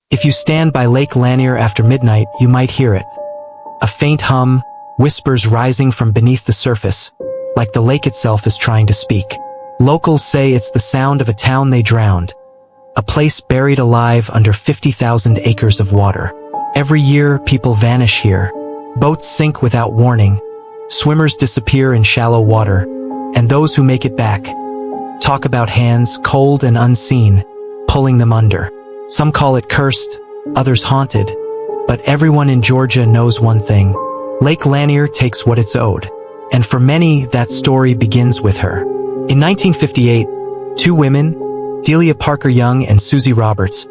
If you stand by Lake Lanier after midnight, you might hear it. A faint hum, whispers rising from beneath the surface, like the lake itself is trying to speak. Locals say it's the sound of a town they drowned, a place buried alive under 50,000 acres of water. Every year, people vanish here. Boats sink without warning, swimmers disappear in shallow water, and those who make it back talk about hands, cold and unseen, pulling them under. Some call it cursed, others haunted, but everyone in Georgia knows one thing. Lake Lanier takes what it's owed, and for many, that story begins with her. In 1958, two women, Delia Parker Young and Susie Roberts,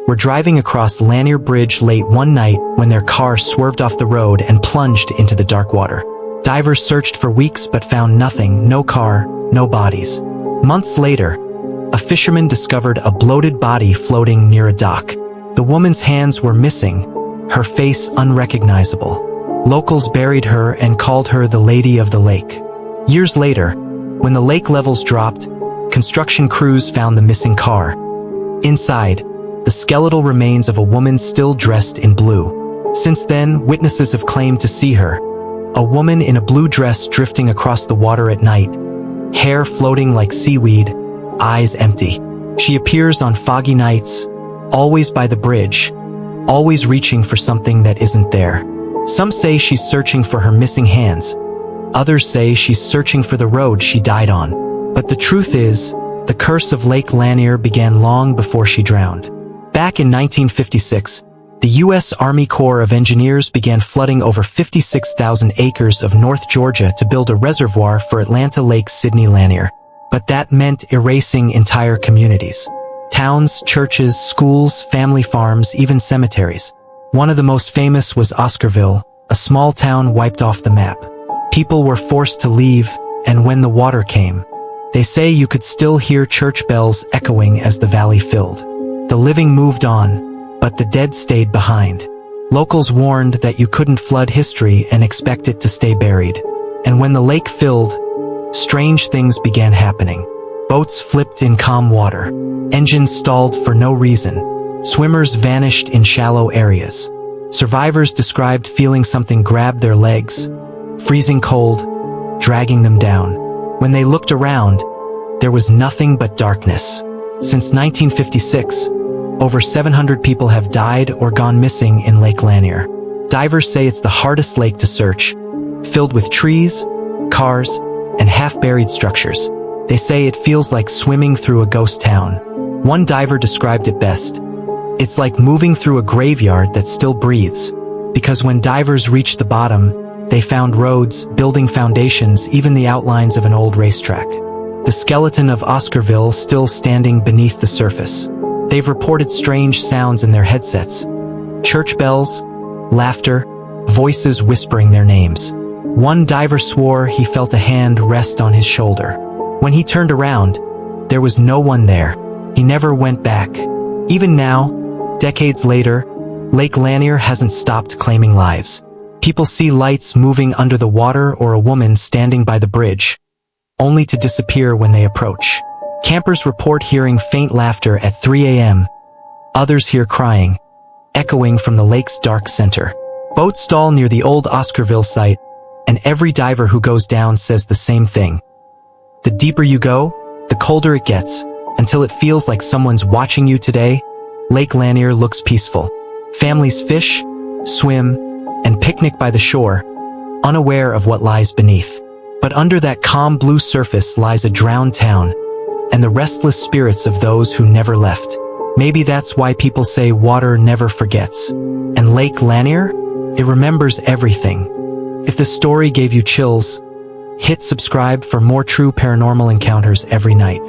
were driving across Lanier Bridge late one night when their car swerved off the road and plunged into the dark water. Divers searched for weeks but found nothing, no car, no bodies. Months later, a fisherman discovered a bloated body floating near a dock. The woman's hands were missing, her face unrecognizable. Locals buried her and called her the Lady of the Lake. Years later, when the lake levels dropped, construction crews found the missing car. Inside, the skeletal remains of a woman still dressed in blue. Since then, witnesses have claimed to see her, a woman in a blue dress drifting across the water at night, hair floating like seaweed, eyes empty. She appears on foggy nights, always by the bridge, always reaching for something that isn't there. Some say she's searching for her missing hands. Others say she's searching for the road she died on. But the truth is, the curse of Lake Lanier began long before she drowned. Back in 1956, the U.S. Army Corps of Engineers began flooding over 56,000 acres of North Georgia to build a reservoir for Atlanta Lake Sidney Lanier. But that meant erasing entire communities. Towns, churches, schools, family farms, even cemeteries. One of the most famous was Oscarville, a small town wiped off the map. People were forced to leave, and when the water came, they say you could still hear church bells echoing as the valley filled. The living moved on, but the dead stayed behind. Locals warned that you couldn't flood history and expect it to stay buried. And when the lake filled, strange things began happening. Boats flipped in calm water. Engines stalled for no reason. Swimmers vanished in shallow areas. Survivors described feeling something grab their legs, freezing cold, dragging them down. When they looked around, there was nothing but darkness. Since 1956, over 700 people have died or gone missing in Lake Lanier. Divers say it's the hardest lake to search, filled with trees, cars, and half-buried structures. They say it feels like swimming through a ghost town. One diver described it best. It's like moving through a graveyard that still breathes. Because when divers reached the bottom, they found roads, building foundations, even the outlines of an old racetrack. The skeleton of Oscarville still standing beneath the surface. They've reported strange sounds in their headsets. Church bells, laughter, voices whispering their names. One diver swore he felt a hand rest on his shoulder. When he turned around, there was no one there. He never went back. Even now, decades later, Lake Lanier hasn't stopped claiming lives. People see lights moving under the water or a woman standing by the bridge, only to disappear when they approach. Campers report hearing faint laughter at 3 a.m. Others hear crying, echoing from the lake's dark center. Boats stall near the old Oscarville site, and every diver who goes down says the same thing. The deeper you go, the colder it gets, until it feels like someone's watching you today. Lake Lanier looks peaceful. Families fish, swim, and picnic by the shore, unaware of what lies beneath. But under that calm blue surface lies a drowned town, and the restless spirits of those who never left. Maybe that's why people say water never forgets. And Lake Lanier? It remembers everything. If this story gave you chills, hit subscribe for more true paranormal encounters every night.